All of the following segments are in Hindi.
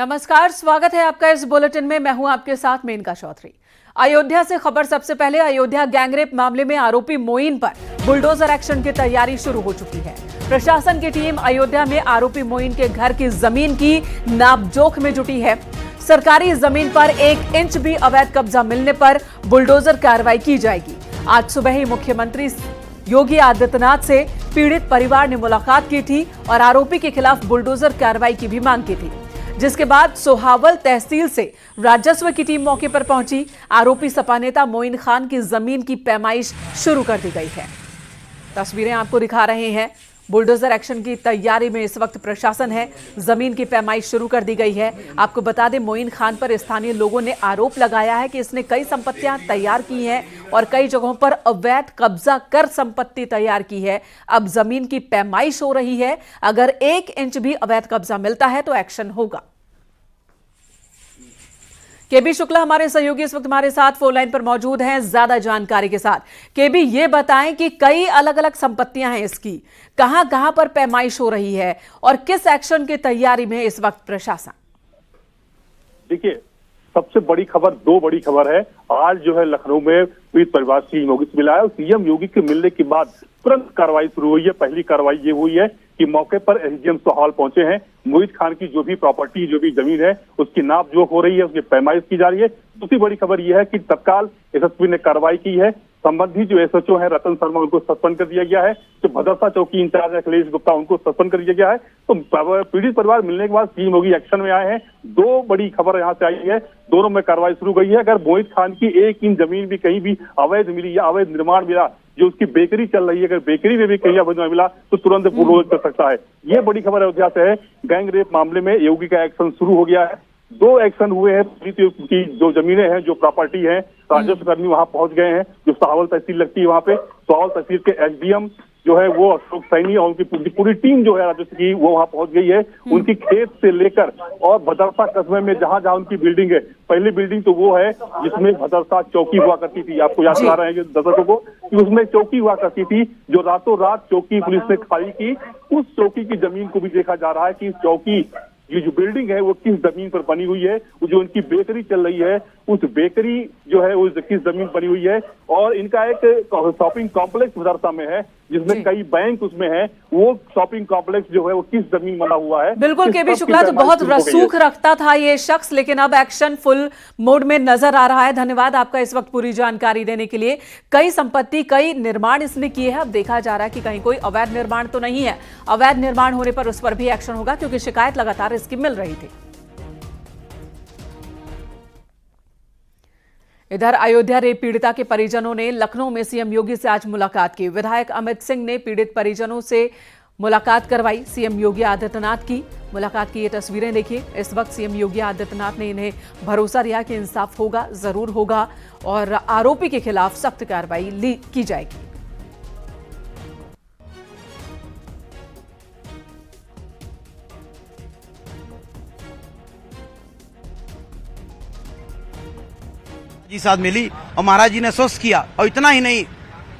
नमस्कार, स्वागत है आपका इस बुलेटिन में। मैं हूं आपके साथ मेनका चौधरी। अयोध्या से खबर। सबसे पहले अयोध्या गैंगरेप मामले में आरोपी मोइन पर बुलडोजर एक्शन की तैयारी शुरू हो चुकी है। प्रशासन की टीम अयोध्या में आरोपी मोइन के घर की जमीन की नापजोख में जुटी है। सरकारी जमीन पर 1 इंच भी अवैध कब्जा मिलने पर बुलडोजर कार्रवाई की जाएगी। आज सुबह ही मुख्यमंत्री योगी आदित्यनाथ से पीड़ित परिवार ने मुलाकात की थी और आरोपी के खिलाफ बुलडोजर कार्रवाई की भी मांग की थी, जिसके बाद सोहावल तहसील से राजस्व की टीम मौके पर पहुंची। आरोपी सपा नेता मोइन खान की जमीन की पैमाइश शुरू कर दी गई है। तस्वीरें आपको दिखा रहे हैं। बुलडोजर एक्शन की तैयारी में इस वक्त प्रशासन है। जमीन की पैमाइश शुरू कर दी गई है। आपको बता दें, मोइन खान पर स्थानीय लोगों ने आरोप लगाया है कि इसने कई संपत्तियां तैयार की हैं और कई जगहों पर अवैध कब्जा कर संपत्ति तैयार की है। अब जमीन की पैमाइश हो रही है। अगर 1 इंच भी अवैध कब्जा मिलता है तो एक्शन होगा। केबी शुक्ला हमारे सहयोगी इस वक्त हमारे साथ फोन लाइन पर मौजूद हैं ज्यादा जानकारी के साथ। केबी, ये बताएं कि कई अलग अलग संपत्तियां हैं, इसकी कहां कहां पर पैमाइश हो रही है और किस एक्शन की तैयारी में है इस वक्त प्रशासन? देखिए, सबसे बड़ी खबर, 2 बड़ी खबर है। आज जो है लखनऊ में पीड़ित परिवार सीएम योगी से मिला है और सीएम योगी के मिलने के बाद तुरंत कार्रवाई शुरू हुई है। पहली कार्रवाई ये हुई है कि मौके पर एसडीएम सोहावल पहुंचे हैं। मोइन खान की जो भी प्रॉपर्टी, जो भी जमीन है, उसकी नापजोख हो रही है, उसकी पैमाइश की जा रही है। दूसरी बड़ी खबर यह है कि तत्काल एसएसपी ने कार्रवाई की है। संबंधित जो एसएचओ है रतन शर्मा, उनको सस्पेंड कर दिया गया है। जो भदरसा चौकी इंचार्ज अखिलेश गुप्ता, उनको सस्पेंड कर दिया गया है। तो पीड़ित परिवार मिलने के बाद सीएम योगी एक्शन में आए हैं। 2 बड़ी खबर यहाँ से आई है, दोनों में कार्रवाई शुरू गई है। अगर मोइन खान की 1 इंच जमीन भी कहीं भी अवैध मिली या अवैध निर्माण मिला, जो उसकी बेकरी चल रही है, अगर बेकरी में भी कहीं अवैध मिला तो तुरंत बुलडोजर कर सकता है। ये बड़ी खबर अयोध्या से है। गैंग रेप मामले में योगी का एक्शन शुरू हो गया है। 2 एक्शन हुए हैं। की जो जमीनें हैं, जो प्रॉपर्टी है, राजस्व कर्मी वहां पहुंच गए हैं। जो सोहावल तहसील लगती है, वहां पे सोहावल तहसील के एसडीएम जो है वो अशोक सैनी और उनकी पूरी टीम जो है राजस्व की, वो वहां पहुंच गई है। उनकी खेत से लेकर और भदरसा कस्बे में जहां जहां उनकी बिल्डिंग है, पहली बिल्डिंग तो वो है जिसमें भदरसा चौकी हुआ करती थी। आपको याद दिला रहे हैं दर्शकों को कि उसमें चौकी हुआ करती थी, जो रातों रात चौकी पुलिस ने खाली की। उस चौकी की जमीन को भी देखा जा रहा है कि चौकी, ये जो बिल्डिंग है वो किस जमीन पर बनी हुई है। जो इनकी बेकरी चल रही है, उस बेकरी जो है वो किस जमीन बनी हुई है। और इनका एक शॉपिंग कॉम्प्लेक्स भदरसा में है जिसमें कई बैंक उसमें है। वो शॉपिंग कॉम्प्लेक्स जो है वो किस जमीन बना हुआ है। बिल्कुल केबी शुक्ला, तो बहुत रसूख रखता था ये शख्स, लेकिन अब एक्शन फुल मोड में नजर आ रहा है। धन्यवाद आपका इस वक्त पूरी जानकारी देने के लिए। कई संपत्ति, कई निर्माण इसने किए हैं। अब देखा जा रहा है कि कहीं कोई अवैध निर्माण तो नहीं है। अवैध निर्माण होने पर उस पर भी एक्शन होगा, क्योंकि शिकायत लगातार इसकी मिल रही थी। इधर अयोध्या रेप पीड़िता के परिजनों ने लखनऊ में सीएम योगी से आज मुलाकात की। विधायक अमित सिंह ने पीड़ित परिजनों से मुलाकात करवाई। सीएम योगी आदित्यनाथ की मुलाकात की ये तस्वीरें देखिए। इस वक्त सीएम योगी आदित्यनाथ ने इन्हें भरोसा दिया कि इंसाफ होगा, जरूर होगा और आरोपी के खिलाफ सख्त कार्रवाई की जाएगी। जी साथ मिली और महाराज जी ने आश्वस्त किया। और इतना ही नहीं,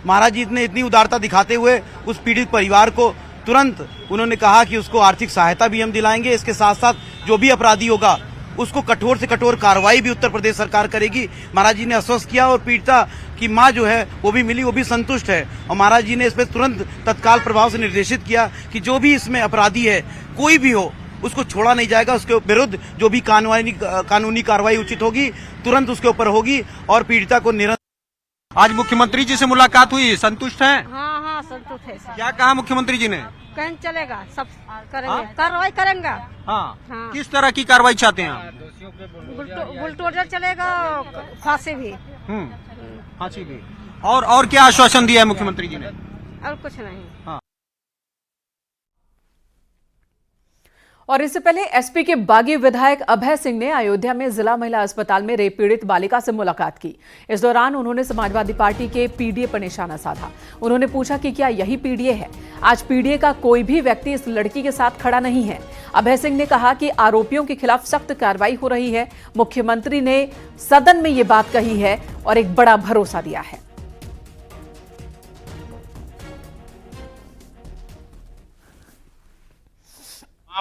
महाराज जी ने इतनी उदारता दिखाते हुए उस पीड़ित परिवार को तुरंत उन्होंने कहा कि उसको आर्थिक सहायता भी हम दिलाएंगे। इसके साथ साथ जो भी अपराधी होगा उसको कठोर से कठोर कार्रवाई भी उत्तर प्रदेश सरकार करेगी। महाराज जी ने आश्वस्त किया और पीड़िता की मां जो है वो भी मिली, वो भी संतुष्ट है। और महाराज जी ने इस पर तुरंत तत्काल प्रभाव से निर्देशित किया कि जो भी इसमें अपराधी है, कोई भी हो, उसको छोड़ा नहीं जाएगा। उसके विरुद्ध जो भी कानूनी कार्रवाई उचित होगी तुरंत उसके ऊपर होगी और पीड़िता को निरंतर। आज मुख्यमंत्री जी से मुलाकात हुई, संतुष्ट हैं? हाँ, संतुष्ट है। क्या कहा मुख्यमंत्री जी ने? कहीं चलेगा, सब करेंगे, कार्रवाई करेंगे। हाँ। हाँ। किस तरह की कार्रवाई चाहते हैं आप? बुलडोजर चलेगा, फांसी भी। फांसी भी। और क्या आश्वासन दिया है मुख्यमंत्री जी ने? और कुछ नहीं। हाँ। और इससे पहले एसपी के बागी विधायक अभय सिंह ने अयोध्या में जिला महिला अस्पताल में रेप पीड़ित बालिका से मुलाकात की। इस दौरान उन्होंने समाजवादी पार्टी के पीडीए पर निशाना साधा। उन्होंने पूछा कि क्या यही पीडीए है? आज पीडीए का कोई भी व्यक्ति इस लड़की के साथ खड़ा नहीं है। अभय सिंह ने कहा कि आरोपियों के खिलाफ सख्त कार्रवाई हो रही है। मुख्यमंत्री ने सदन में ये बात कही है और एक बड़ा भरोसा दिया है।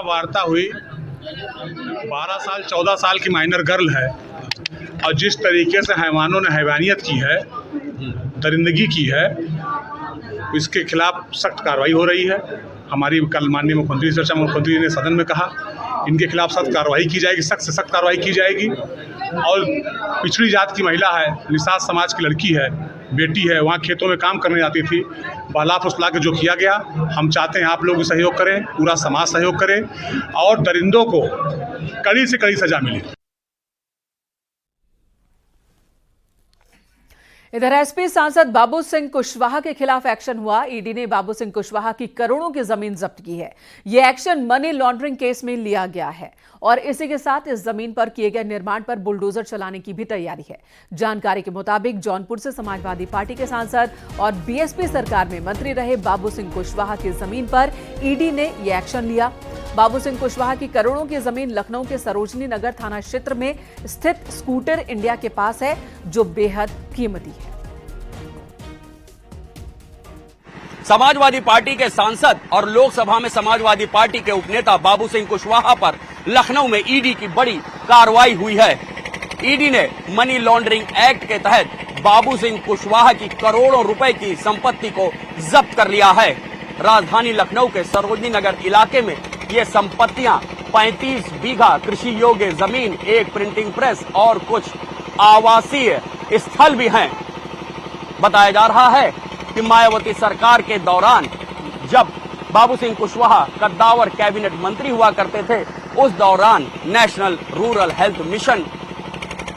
वार्ता हुई 12 साल 14 साल की माइनर गर्ल है और जिस तरीके से हैवानों ने हैवानियत की है, दरिंदगी की है, इसके खिलाफ सख्त कार्रवाई हो रही है। हमारी कल माननीय मुख्यमंत्री चर्चा मुख्यमंत्री ने सदन में कहा इनके खिलाफ सख्त कार्रवाई की जाएगी, सख्त से सख्त कार्रवाई की जाएगी। और पिछड़ी जात की महिला है, निषाद समाज की लड़की है, बेटी है, वहाँ खेतों में काम करने जाती थी, बहला फुसला के जो किया गया, हम चाहते हैं आप लोग भी सहयोग करें, पूरा समाज सहयोग करे और दरिंदों को कड़ी से कड़ी सजा मिले। इधर एसपी सांसद बाबू सिंह कुशवाहा के खिलाफ एक्शन हुआ। ईडी ने बाबू सिंह कुशवाहा की करोड़ों की जमीन जब्त की है। यह एक्शन मनी लॉन्ड्रिंग केस में लिया गया है और इसी के साथ इस जमीन पर किए गए निर्माण पर बुलडोजर चलाने की भी तैयारी है। जानकारी के मुताबिक जौनपुर से समाजवादी पार्टी के सांसद और बीएसपी सरकार में मंत्री रहे बाबू सिंह कुशवाहा की जमीन पर ईडी ने यह एक्शन लिया। बाबू सिंह कुशवाहा की करोड़ों की जमीन लखनऊ के सरोजनी नगर थाना क्षेत्र में स्थित स्कूटर इंडिया के पास है, जो बेहद कीमती है। समाजवादी पार्टी के सांसद और लोकसभा में समाजवादी पार्टी के उपनेता बाबू सिंह कुशवाहा पर लखनऊ में ईडी की बड़ी कार्रवाई हुई है। ईडी ने मनी लॉन्ड्रिंग एक्ट के तहत बाबू सिंह कुशवाहा की करोड़ों रुपए की संपत्ति को जब्त कर लिया है। राजधानी लखनऊ के सरोजनी नगर इलाके में ये संपत्तियां 35 बीघा कृषि योग्य जमीन, एक प्रिंटिंग प्रेस और कुछ आवासीय स्थल भी हैं। बताया जा रहा है कि मायावती सरकार के दौरान जब बाबू सिंह कुशवाहा कद्दावर कैबिनेट मंत्री हुआ करते थे, उस दौरान नेशनल रूरल हेल्थ मिशन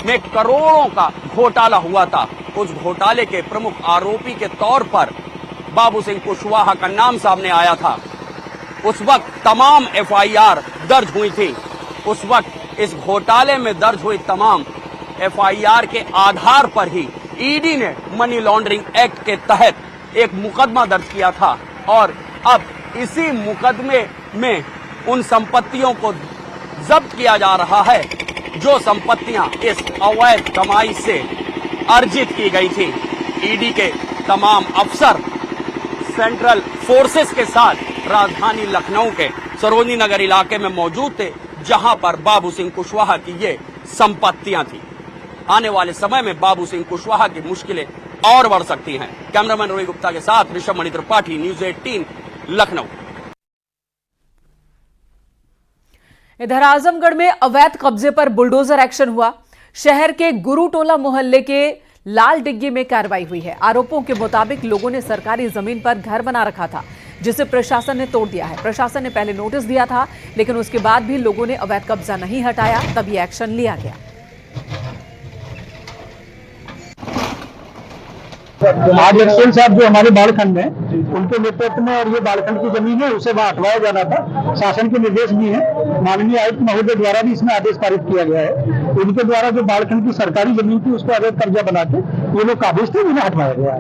में करोड़ों का घोटाला हुआ था। उस घोटाले के प्रमुख आरोपी के तौर पर बाबू सिंह कुशवाहा का नाम सामने आया था। उस वक्त तमाम एफआईआर दर्ज हुई थी। उस वक्त इस घोटाले में दर्ज हुई तमाम एफआईआर के आधार पर ही ईडी ने मनी लॉन्ड्रिंग एक्ट के तहत एक मुकदमा दर्ज किया था और अब इसी मुकदमे में उन संपत्तियों को जब्त किया जा रहा है जो संपत्तियां इस अवैध कमाई से अर्जित की गई थी। ईडी के तमाम अफसर सेंट्रल फोर्सेस के साथ राजधानी लखनऊ के सरोजनी नगर इलाके में मौजूद थे, जहां पर बाबू सिंह कुशवाहा की ये संपत्तियां थी। आने वाले समय में बाबू सिंह कुशवाहा की मुश्किलें और बढ़ सकती हैं। कैमरामैन रोहित गुप्ता के साथ ऋषभ मणि त्रिपाठी, न्यूज 18 लखनऊ। इधर आजमगढ़ में अवैध कब्जे पर बुलडोजर एक्शन हुआ। शहर के गुरुटोला मोहल्ले के लाल डिग्गी में कार्रवाई हुई है। आरोपों के मुताबिक लोगों ने सरकारी जमीन पर घर बना रखा था, जिसे प्रशासन ने तोड़ दिया है। प्रशासन ने पहले नोटिस दिया था, लेकिन उसके बाद भी लोगों ने अवैध कब्जा नहीं हटाया, तब यह एक्शन लिया गया। आज एक्सएल साहब जो हमारे बालखंड में, उनके नेतृत्व में और ये बालखंड की जमीन है उसे वहाँ हटवाया जाना था। शासन के निर्देश भी है, माननीय आयुक्त महोदय द्वारा भी इसमें आदेश पारित किया गया है। उनके द्वारा जो बालखंड की सरकारी जमीन थी उसको अवैध कब्जा बना के ये लोग काबिज थे, उन्हें हटवाया गया है।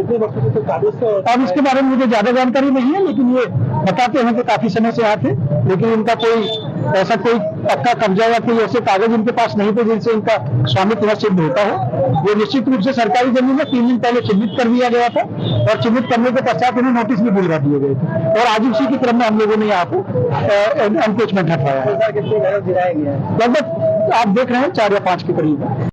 अब इसके बारे में मुझे ज्यादा जानकारी नहीं है, लेकिन ये बताते हैं कि काफी समय से यहाँ थे, लेकिन इनका कोई ऐसा कोई पक्का कब्जा या कोई ऐसे कागज इनके पास नहीं थे जिनसे इनका स्वामित्व सिद्ध होता है। ये निश्चित रूप से सरकारी जमीन में 3 दिन पहले चिन्हित कर दिया गया था और चिन्हित करने के पश्चात इन्हें नोटिस भी दिलवा दिए गए थे और आज उसी के क्रम में हम लोगों ने यहाँ को एनक्रोचमेंट हटवाया है। लगभग आप देख रहे हैं 4 या 5 के करीब।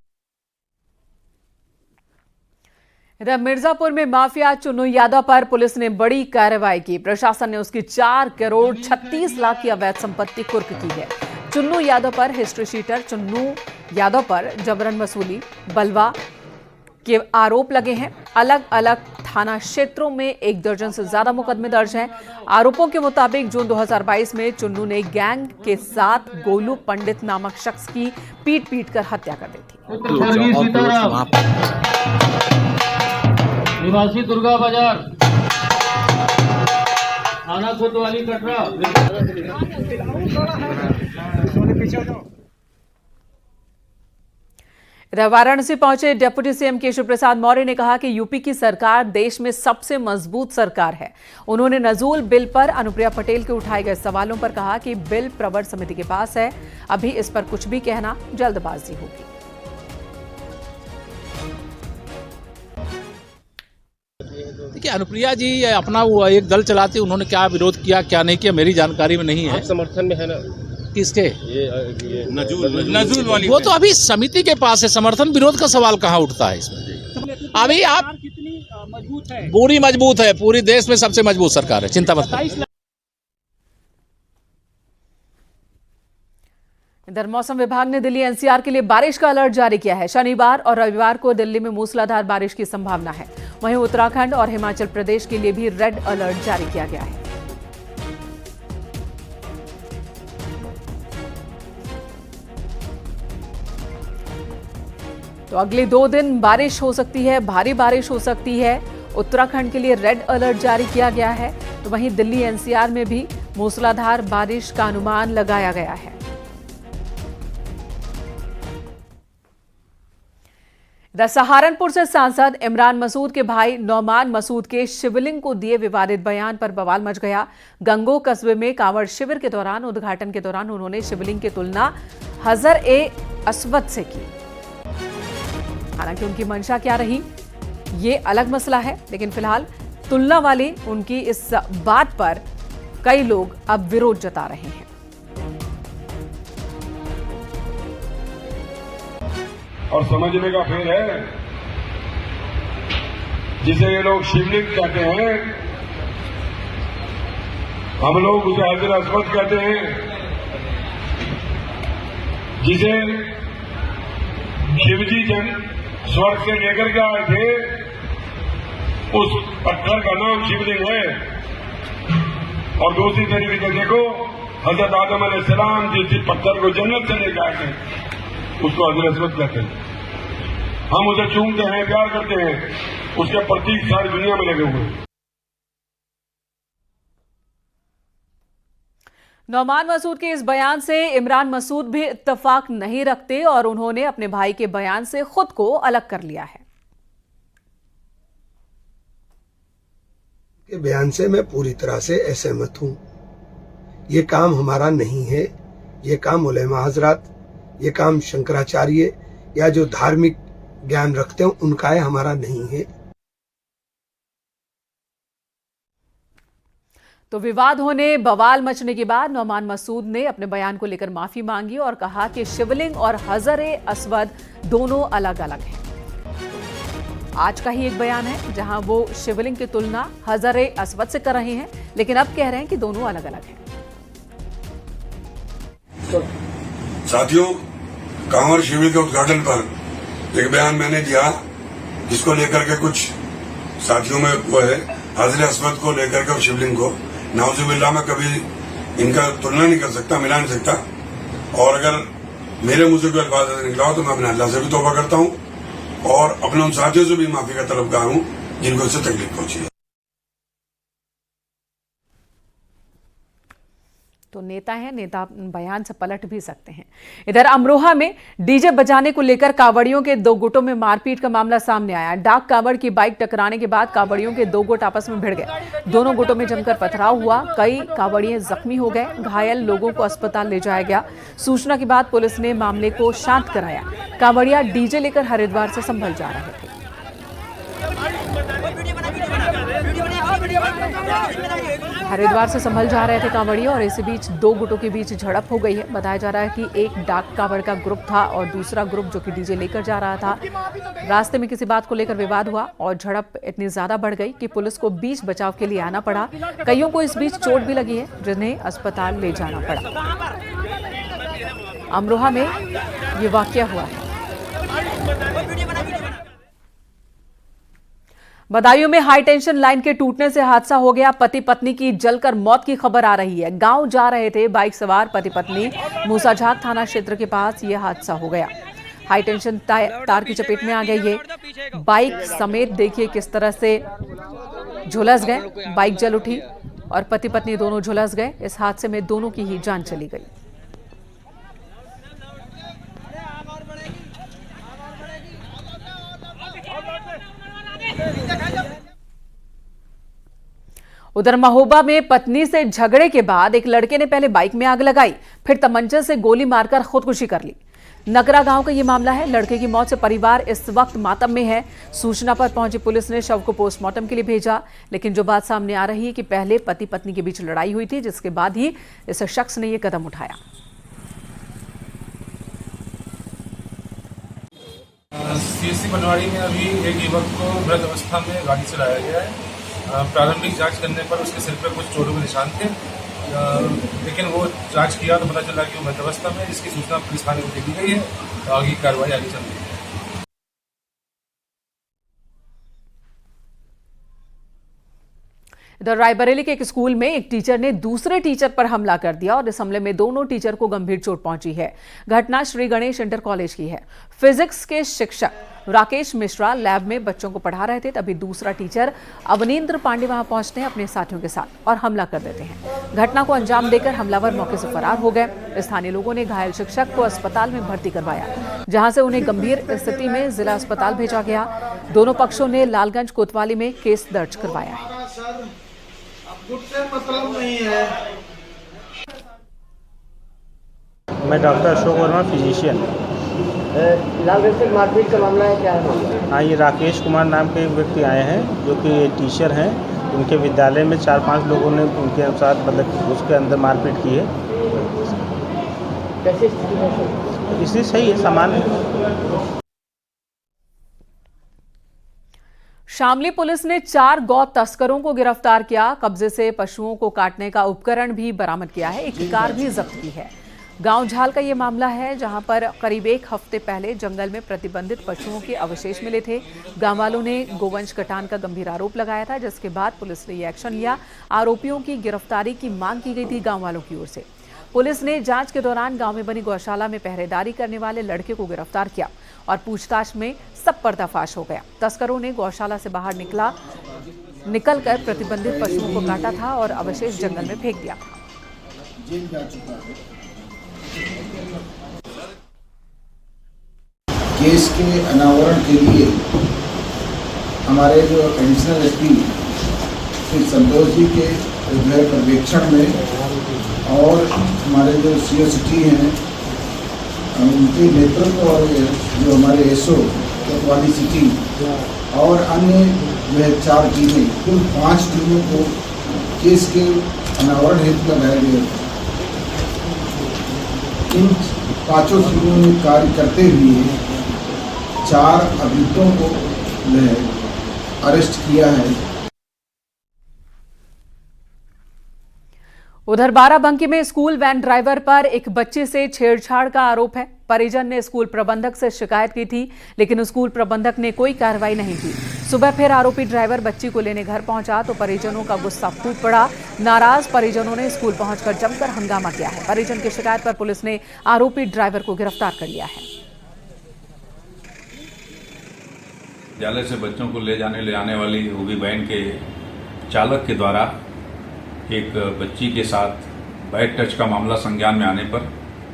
इधर मिर्जापुर में माफिया चुन्नू यादव पर पुलिस ने बड़ी कार्रवाई की। प्रशासन ने उसकी 4 करोड़ 36 लाख की अवैध संपत्ति कुर्क की है। चुन्नू यादव पर हिस्ट्री शीटर चुन्नू यादव पर जबरन वसूली, बलवा के आरोप लगे हैं। अलग अलग थाना क्षेत्रों में 1 दर्जन से ज्यादा मुकदमे दर्ज हैं। आरोपों के मुताबिक जून 2022 में चुन्नू ने गैंग के साथ गोलू पंडित नामक शख्स की पीट कर हत्या कर दी थी। निवासी दुर्गा बाजार, थाना कोतवाली, कटरा। वाराणसी पहुंचे डिप्टी सीएम केशव प्रसाद मौर्य ने कहा कि यूपी की सरकार देश में सबसे मजबूत सरकार है। उन्होंने नजूल बिल पर अनुप्रिया पटेल के उठाए गए सवालों पर कहा कि बिल प्रवर समिति के पास है, अभी इस पर कुछ भी कहना जल्दबाजी होगी। देखिए, अनुप्रिया जी अपना वो एक दल चलाते, उन्होंने क्या विरोध किया क्या नहीं किया मेरी जानकारी में नहीं है। समर्थन में है ना? किसके? ये नजूल वाली वो तो अभी समिति के पास है, समर्थन विरोध का सवाल कहाँ उठता है इसमें? अभी आप मजबूत है, पूरी मजबूत है, पूरी देश में सबसे मजबूत सरकार है, चिंता मत करो। इधर मौसम विभाग ने दिल्ली एनसीआर के लिए बारिश का अलर्ट जारी किया है। शनिवार और रविवार को दिल्ली में मूसलाधार बारिश की संभावना है। वहीं उत्तराखंड और हिमाचल प्रदेश के लिए भी रेड अलर्ट जारी किया गया है। तो अगले 2 दिन बारिश हो सकती है, भारी बारिश हो सकती है। उत्तराखंड के लिए रेड अलर्ट जारी किया गया है, तो वहीं दिल्ली एनसीआर में भी मूसलाधार बारिश का अनुमान लगाया गया है। इधर सहारनपुर से सांसद इमरान मसूद के भाई नौमान मसूद के शिवलिंग को दिए विवादित बयान पर बवाल मच गया। गंगो कस्बे में कांवड़ शिविर के दौरान उद्घाटन के दौरान उन्होंने शिवलिंग की तुलना हजर-ए-अस्वद से की। हालांकि उनकी मंशा क्या रही ये अलग मसला है, लेकिन फिलहाल तुलना वाली उनकी इस बात पर कई लोग अब विरोध जता रहे हैं। और समझने का फेर है, जिसे ये लोग शिवलिंग कहते हैं, हम लोग उसे हजर अस्वद कहते हैं। जिसे शिवजी जन स्वर्ग से लेकर के आए थे, उस पत्थर का नाम शिवलिंग है। और दूसरी तरीके से देखो, हजरत आदम अलैहिस्सलाम जिस पत्थर को जन्नत से लेकर आए थे, उसको हजर अस्वद कहते हैं। हम उसे चूमते हैं, प्यार करते हैं, उसके प्रतीक सारी दुनिया में लगे हुए हैं। नौमान मसूद के इस बयान से इमरान मसूद भी इत्तेफाक नहीं रखते और उन्होंने अपने भाई के बयान से खुद को अलग कर लिया है। के बयान से मैं पूरी तरह से असहमत हूं। ये काम हमारा नहीं है, ये काम उलेमा हजरात, ये काम शंकराचार्य या जो धार्मिक ज्ञान रखते हैं उनका है, हमारा नहीं है। तो विवाद होने, बवाल मचने के बाद नौमान मसूद ने अपने बयान को लेकर माफी मांगी और कहा कि शिवलिंग और हजर-ए-अस्वद दोनों अलग अलग हैं। आज का ही एक बयान है जहां वो शिवलिंग की तुलना हजर-ए-अस्वद से कर रहे हैं, लेकिन अब कह रहे हैं कि दोनों अलग अलग हैं। साथियों, कांवड़ शिविर के उद्घाटन पर एक बयान मैंने दिया, जिसको लेकर के कुछ साथियों में वो है हजर-ए-अस्वद को लेकर के और शिवलिंग को, नाउजुबिल्लाह में कभी इनका तुलना नहीं कर सकता, मिला नहीं सकता। और अगर मेरे मुंह से कोई अल्फाज ऐसे निकला हो तो मैं अपने अल्लाह से भी तौबा करता हूं और अपने उन साथियों से भी माफी का तलबगार हूं जिनको इससे तकलीफ पहुंची है। तो नेता हैं, नेता बयान से पलट भी सकते हैं। इधर अमरोहा में डीजे बजाने को लेकर कांवड़ियों के 2 गुटों में मारपीट का मामला सामने आया। डाक कांवड़ की बाइक टकराने के बाद कांवड़ियों के 2 गुट आपस में भिड़ गए। दोनों गुटों में जमकर पथराव हुआ। कई कांवड़िए जख्मी हो गए। घायल लोगों को अस्पताल ले जाया गया। सूचना के बाद पुलिस ने मामले को शांत कराया। कांवड़िया डीजे लेकर हरिद्वार से संभल जा रहे थे। हरिद्वार से संभल जा रहे थे कांवड़िया और इसी बीच 2 गुटों के बीच झड़प हो गई है। बताया जा रहा है कि एक डाक कांवड़ का ग्रुप था और दूसरा ग्रुप जो कि डीजे लेकर जा रहा था। रास्ते में किसी बात को लेकर विवाद हुआ और झड़प इतनी ज्यादा बढ़ गई कि पुलिस को बीच बचाव के लिए आना पड़ा। कईयों को इस बीच चोट भी लगी है, जिन्हें अस्पताल ले जाना पड़ा। अमरोहा में ये वाकया हुआ है। बदायूं में हाई टेंशन लाइन के टूटने से हादसा हो गया। पति पत्नी की जलकर मौत की खबर आ रही है। गांव जा रहे थे बाइक सवार पति पत्नी, मूसाझाक थाना क्षेत्र के पास यह हादसा हो गया। हाई टेंशन तार की चपेट में आ गई ये बाइक समेत। देखिए किस तरह से झुलस गए, बाइक जल उठी और पति पत्नी दोनों झुलस गए। इस हादसे में दोनों की ही जान चली गई। उधर महोबा में पत्नी से झगड़े के बाद एक लड़के ने पहले बाइक में आग लगाई, फिर तमंचे से गोली मारकर खुदकुशी कर ली। नगरा गांव का ये मामला है। लड़के की मौत से परिवार इस वक्त मातम में है। सूचना पर पहुंची पुलिस ने शव को पोस्टमार्टम के लिए भेजा, लेकिन जो बात सामने आ रही है कि पहले पति पत्नी के बीच लड़ाई हुई थी, जिसके बाद ही इस शख्स ने ये कदम उठाया। सीएससी बनवाड़ी में अभी एक युवक को मृत अवस्था में गाड़ी से लाया गया है। प्रारंभिक जांच करने पर उसके सिर पर कुछ चोटों के निशान थे, लेकिन वो जांच किया तो पता चला कि वो मृत अवस्था में, इसकी सूचना पुलिस थाने को दे दी गई है। तो आगे कार्रवाई आगे चल रही है। इधर रायबरेली के एक स्कूल में एक टीचर ने दूसरे टीचर पर हमला कर दिया और इस हमले में दोनों टीचर को गंभीर चोट पहुंची है। घटना श्री गणेश इंटर कॉलेज की है। फिजिक्स के शिक्षक राकेश मिश्रा लैब में बच्चों को पढ़ा रहे थे, तभी दूसरा टीचर अवनींद्र पांडे वहां पहुंचते हैं अपने साथियों के साथ और हमला कर देते हैं। घटना को अंजाम देकर हमलावर मौके से फरार हो गए। स्थानीय लोगों ने घायल शिक्षक को अस्पताल में भर्ती करवाया, जहां से उन्हें गंभीर स्थिति में जिला अस्पताल भेजा गया। दोनों पक्षों ने लालगंज कोतवाली में केस दर्ज करवाया है। मतलब नहीं है। मैं डॉक्टर अशोक वर्मा, फिजिशियन। लालगंज से मारपीट का मामला है, क्या है? हाँ, ये राकेश कुमार नाम के एक व्यक्ति आए हैं जो कि टीचर हैं। उनके विद्यालय में 4-5 लोगों ने उनके साथ मतलब उसके अंदर मारपीट की है। कैसी स्थिति है? इसलिए सही है, सामान्य है। शामली पुलिस ने 4 गौ तस्करों को गिरफ्तार किया। कब्जे से पशुओं को काटने का उपकरण भी बरामद किया है। एक कार भी जब्त की है। गांव झाल का ये मामला है, जहां पर करीब 1 हफ्ते पहले जंगल में प्रतिबंधित पशुओं के अवशेष मिले थे। गांव वालों ने गोवंश कटान का गंभीर आरोप लगाया था, जिसके बाद पुलिस ने ये एक्शन लिया। आरोपियों की गिरफ्तारी की मांग की गई थी गाँव वालों की ओर से। पुलिस ने जांच के दौरान गांव में बनी गौशाला में पहरेदारी करने वाले लड़के को गिरफ्तार किया और पूछताछ में सब पर्दाफाश हो गया। तस्करों ने गौशाला से बाहर निकलकर प्रतिबंधित पशुओं को काटा था और अवशेष जंगल में फेंक दिया था। केस के अनावरण के लिए हमारे जो एडिशनल एसपी श्री संतोष जी के पर्यवेक्षण में और हमारे जो सीओ सिटी हैं उनके नेतृत्व और जो हमारे एसओ कोतवाली सिटी और अन्य 4 टीमें, कुल 5 टीमों को केस के अनावरण हेतु लगाया गया था। इन 5 टीमों ने कार्य करते हुए 4 अभियुक्तों को अरेस्ट किया है। उधर बाराबंकी में स्कूल वैन ड्राइवर पर एक बच्चे से छेड़छाड़ का आरोप है। परिजन ने स्कूल प्रबंधक से शिकायत की थी, लेकिन स्कूल प्रबंधक ने कोई कार्रवाई नहीं की। सुबह फिर आरोपी ड्राइवर बच्ची को लेने घर पहुंचा तो परिजनों का गुस्सा फूट पड़ा। नाराज परिजनों ने स्कूल पहुंचकर जमकर हंगामा किया है। परिजन की शिकायत पर पुलिस ने आरोपी ड्राइवर को गिरफ्तार कर लिया है। विद्यालय से बच्चों को ले आने वाली होगी वैन के चालक के द्वारा एक बच्ची के साथ बैड टच का मामला संज्ञान में आने पर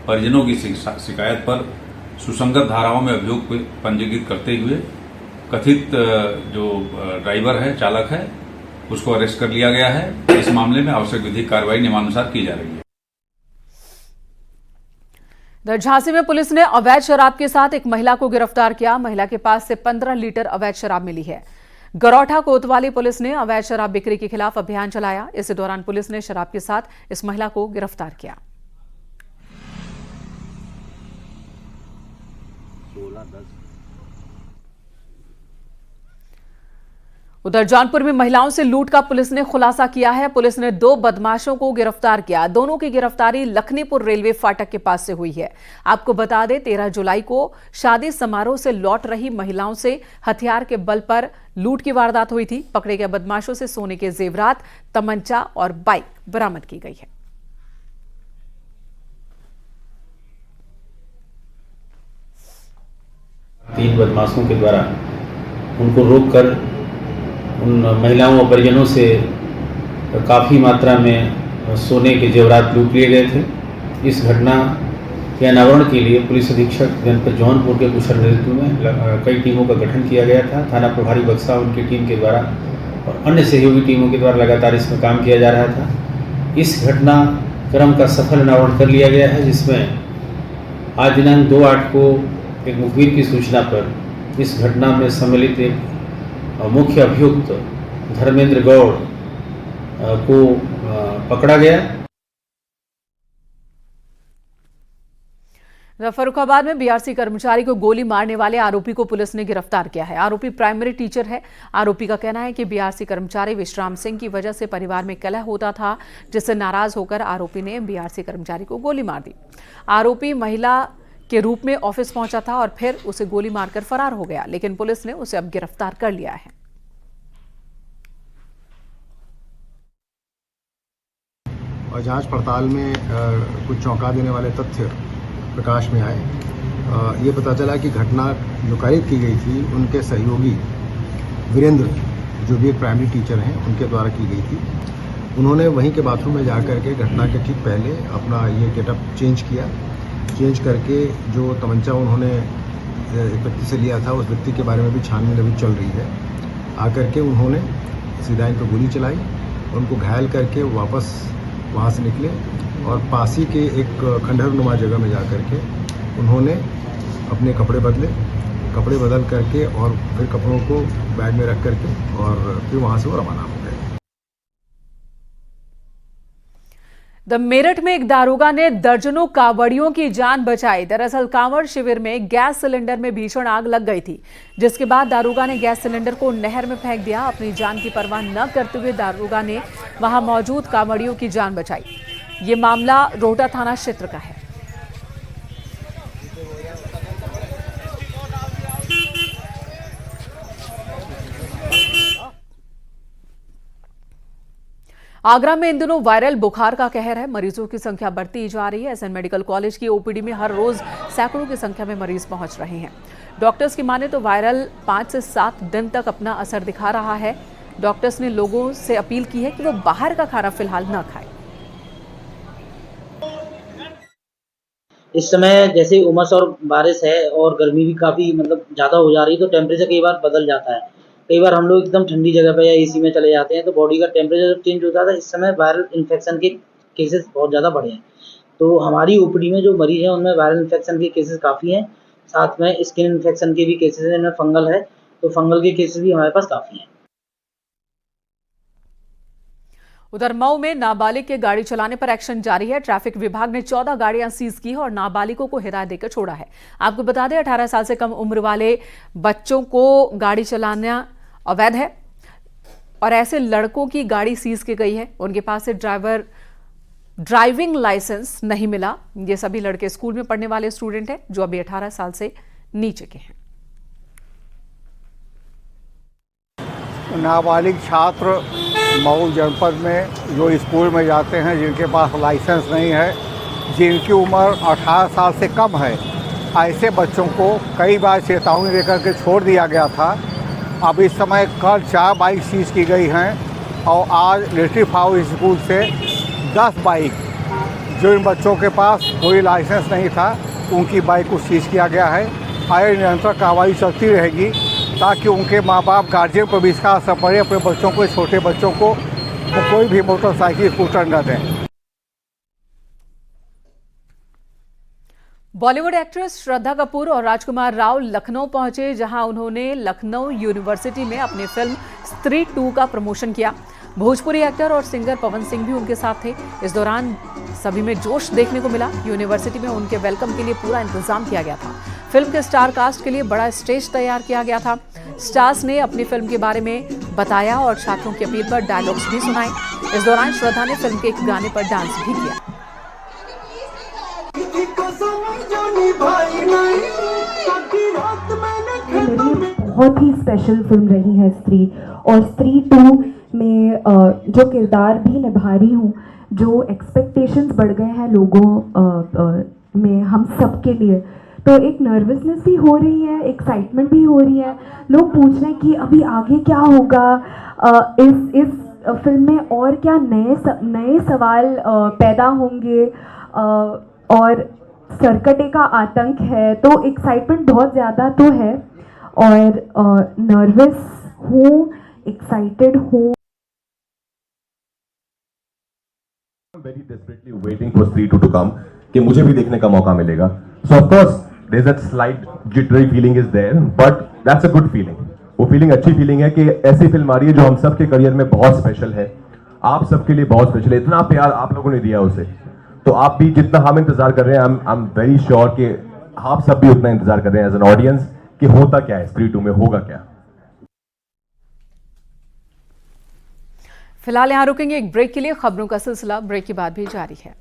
परिजनों की शिकायत पर सुसंगत धाराओं में अभियोग पंजीकृत करते हुए कथित जो ड्राइवर है, चालक है, उसको अरेस्ट कर लिया गया है। इस मामले में आवश्यक विधिक कार्रवाई नियमानुसार की जा रही है। झांसी में पुलिस ने अवैध शराब के साथ एक महिला को गिरफ्तार किया। महिला के पास से 15 लीटर अवैध शराब मिली है। गरौठा कोतवाली पुलिस ने अवैध शराब बिक्री के खिलाफ अभियान चलाया। इस दौरान पुलिस ने शराब के साथ इस महिला को गिरफ्तार किया। उधर जौनपुर में महिलाओं से लूट का पुलिस ने खुलासा किया है। पुलिस ने 2 बदमाशों को गिरफ्तार किया। दोनों की गिरफ्तारी लखनीपुर रेलवे फाटक के पास से हुई है। आपको बता दें, 13 जुलाई को शादी समारोह से लौट रही महिलाओं से हथियार के बल पर लूट की वारदात हुई थी। पकड़े गए बदमाशों से सोने के जेवरात, तमंचा और बाइक बरामद की गई है। तीन बदमाशों के द्वारा उनको रोककर उन महिलाओं और परिजनों से काफ़ी मात्रा में सोने के जेवरात लूट लिए गए थे। इस घटना के अनावरण के लिए पुलिस अधीक्षक जनपद जौनपुर के कुशल नेतृत्व में कई टीमों का गठन किया गया था। थाना प्रभारी बक्सा उनकी टीम के द्वारा और अन्य सहयोगी टीमों के द्वारा लगातार इसमें काम किया जा रहा था। इस घटनाक्रम का सफल अनावरण कर लिया गया है, जिसमें आज दिनांक 2/8 को एक मुखबिर की सूचना पर इस घटना में सम्मिलित एक मुख्य अभियुक्त धर्मेंद्र गौड़ को पकड़ा गया। फर्रुखाबाद में बीआरसी कर्मचारी को गोली मारने वाले आरोपी को पुलिस ने गिरफ्तार किया है। आरोपी प्राइमरी टीचर है। आरोपी का कहना है कि बीआरसी कर्मचारी विश्राम सिंह की वजह से परिवार में कलह होता था, जिससे नाराज होकर आरोपी ने बीआरसी कर्मचारी को गोली मार दी। आरोपी महिला के रूप में ऑफिस पहुंचा था और फिर उसे गोली मारकर फरार हो गया, लेकिन पुलिस ने उसे अब गिरफ्तार कर लिया है। और जांच पड़ताल में कुछ चौंका देने वाले तथ्य प्रकाश में आए। ये पता चला कि घटना जो कारित की गई थी उनके सहयोगी वीरेंद्र, जो भी एक प्राइमरी टीचर हैं, उनके द्वारा की गई थी। उन्होंने वहीं के बाथरूम में जाकर के घटना के ठीक पहले अपना ये गेटअप चेंज करके जो तमंचा उन्होंने एक व्यक्ति से लिया था, उस व्यक्ति के बारे में भी छानबीन अभी चल रही है। आकर के उन्होंने सीधा इन पर गोली चलाई, उनको घायल करके वापस वहाँ से निकले और पासी के एक खंडहरनुमा जगह में जाकर के उन्होंने अपने कपड़े बदल करके और फिर कपड़ों को बैग में रख करके और फिर वहाँ से वो रवाना हो गए। मेरठ में एक दारोगा ने दर्जनों कांवड़ियों की जान बचाई। दरअसल कांवड़ शिविर में गैस सिलेंडर में भीषण आग लग गई थी, जिसके बाद दारोगा ने गैस सिलेंडर को नहर में फेंक दिया। अपनी जान की परवाह न करते हुए दारोगा ने वहां मौजूद कांवड़ियों की जान बचाई। ये मामला रोहटा थाना क्षेत्र का है। आगरा में इन दिनों वायरल बुखार का कहर है। मरीजों की संख्या बढ़ती जा रही है। एसएन मेडिकल कॉलेज की ओपीडी में हर रोज सैकड़ों की संख्या में मरीज पहुंच रहे हैं। डॉक्टर्स की माने तो वायरल 5 से 7 दिन तक अपना असर दिखा रहा है। डॉक्टर्स ने लोगों से अपील की है कि वो बाहर का खाना फिलहाल न खाएं। इस समय जैसे उमस और बारिश है और गर्मी भी काफ़ी ज़्यादा हो जा रही है, तो टेम्परेचर कई बार बदल जाता है। कई बार हम लोग एकदम ठंडी जगह पे या एसी में चले जाते हैं, तो बॉडी का टेम्परेचर जब चेंज होता है। इस समय वायरल इन्फेक्शन के केसेस बहुत ज़्यादा बढ़े हैं। तो हमारी ओपीडी में जो मरीज हैं उनमें वायरल इन्फेक्शन के केसेस काफ़ी हैं। साथ में स्किन इन्फेक्शन के भी केसेस हैं। इनमें फंगल है, तो फंगल के केसेस भी हमारे पास काफ़ी हैं। उधर मऊ में नाबालिग के गाड़ी चलाने पर एक्शन जारी है। ट्रैफिक विभाग ने 14 गाड़ियां सीज की और नाबालिगों को हिदायत देकर छोड़ा है। आपको बता दें 18 साल से कम उम्र वाले बच्चों को गाड़ी चलाना अवैध है और ऐसे लड़कों की गाड़ी सीज की गई है। उनके पास से ड्राइविंग लाइसेंस नहीं मिला। ये सभी लड़के स्कूल में पढ़ने वाले स्टूडेंट हैं जो अभी 18 साल से नीचे के हैं। नाबालिग छात्र मऊ जनपद में जो स्कूल में जाते हैं, जिनके पास लाइसेंस नहीं है, जिनकी उम्र 18 साल से कम है, ऐसे बच्चों को कई बार चेतावनी देकर के छोड़ दिया गया था। अब इस समय कल 4 बाइक सीज की गई हैं और आज लिटिल फ्लावर स्कूल से 10 बाइक, जो इन बच्चों के पास कोई लाइसेंस नहीं था, उनकी बाइक को सीज किया गया है। आगे निरंतर कार्रवाई चलती रहेगी ताकि उनके माँ बाप गार्जियन पर भी इसका असर पड़े, अपने बच्चों को, छोटे बच्चों को कोई भी मोटरसाइकिल स्कूटर न दें। बॉलीवुड एक्ट्रेस श्रद्धा कपूर और राजकुमार राव लखनऊ पहुंचे, जहां उन्होंने लखनऊ यूनिवर्सिटी में अपनी फिल्म स्त्री 2 का प्रमोशन किया। भोजपुरी एक्टर और सिंगर पवन सिंह भी उनके साथ थे। इस दौरान सभी में जोश देखने को मिला। यूनिवर्सिटी में उनके वेलकम के लिए पूरा इंतजाम किया गया था। फिल्म के स्टार कास्ट के लिए बड़ा स्टेज तैयार किया गया था। स्टार्स ने अपनी फिल्म के बारे में बताया और छात्रों की अपील पर डायलॉग्स भी सुनाए। इस दौरान श्रद्धा ने फिल्म के एक गाने पर डांस भी किया। बहुत ही स्पेशल फिल्म रही है स्त्री, और स्त्री 2 में जो किरदार भी निभा रही हूँ, जो एक्सपेक्टेशंस बढ़ गए हैं लोगों में हम सब के लिए, तो एक नर्वसनेस भी हो रही है, एक्साइटमेंट भी हो रही है। लोग पूछ रहे हैं कि अभी आगे क्या होगा, इस फिल्म में और क्या नए सवाल पैदा होंगे, और सरकटे का आतंक है, तो एक्साइटमेंट बहुत ज़्यादा तो है और नर्वस हूँ, एक्साइटेड हूँ। Very desperately waiting for Stree 2 to come कि मुझे भी देखने का मौका मिलेगा। So of course there's that slight jittery feeling is there, but that's a good feeling। वो फीलिंग अच्छी फीलिंग है कि ऐसी फिल्म आ रही है जो हम सब के करियर में बहुत स्पेशल है, आप सबके लिए बहुत स्पेशल है। इतना प्यार आप लोगों ने दिया उसे, तो आप भी जितना हम इंतजार कर रहे हैं, आई एम वेरी श्योर कि आप सब भी उतना इंतजार कर रहे हैं एज एन ऑडियंस कि होता क्या है स्त्री 2 में, होगा क्या। फिलहाल यहां रुकेंगे एक ब्रेक के लिए। खबरों का सिलसिला ब्रेक के बाद भी जारी है।